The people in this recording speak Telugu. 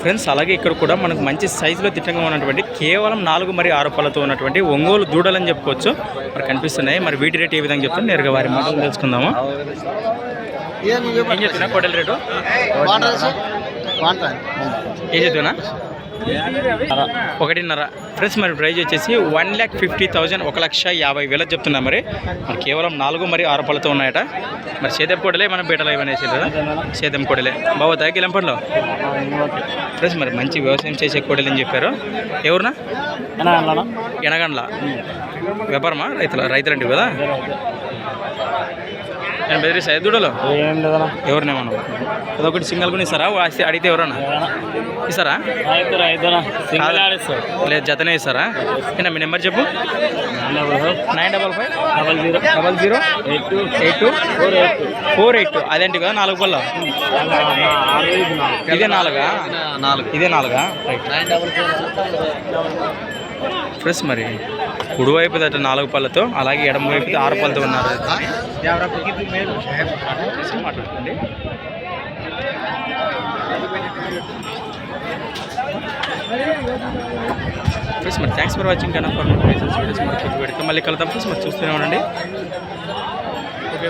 ఫ్రెండ్స్ అలాగే ఇక్కడ కూడా మనకు మంచి సైజులో దిట్టంగా ఉన్నటువంటి కేవలం 4 మరియు 6 పళ్ళతో ఉన్నటువంటి ఒంగోలు దూడలని చెప్పుకోవచ్చు. మరి కనిపిస్తున్నాయి. మరి వీటి రేట్ ఏ విధంగా చెప్తాను నేరుగా వారి మాటలు తెలుసుకుందాము. ఏం చెప్తున్నా కోటల రేటు? ఏం చెప్తున్నా? 1.5. ఫ్రెండ్స్ మరి ప్రైజ్ వచ్చేసి 1,50,000 1,50,000 చెప్తున్నా. మరి కేవలం 4 మరియు 6 పళ్ళతో ఉన్నాయట. మరి సేదం కోడలే మన బీటలో ఇవన్నీ కదా, సేదం కోడలే బాబోతా గిలంపంలో. ఫ్రెండ్స్ మరి మంచి వ్యవసాయం చేసే కోడలు అని చెప్పారు. ఎవరునా? ఎనగండ్ల. వ్యాపారమా రైతులండి కదా? నేను బెదిరిస్తా దూడలో ఎవరినేమన్నా అదొకటి సింగల్ కూడా ఇస్తారా? అడిగితే ఎవరన్నా ఇస్తారా? లేదు జతనే ఇస్తారా? మీ నెంబర్ చెప్పు. 95500008248. అదేంటి కదా 4 పళ్ళ? ఇదే 4 ఫ్రెండ్స్ మరి కుడివైపు దట 4 పళ్ళతో, అలాగే ఎడమ వైపు 6 పళ్ళతో ఉన్నారు. మాట్లాడుకోండి. ఫ్రెండ్స్ మరి థ్యాంక్స్ ఫర్ వాచింగ్ కన్నా ఫర్ వీడియోస్. మరి మళ్ళీ కలుద్దాం ఫ్రెండ్స్. మరి చూస్తూనే ఉండండి. ఓకే.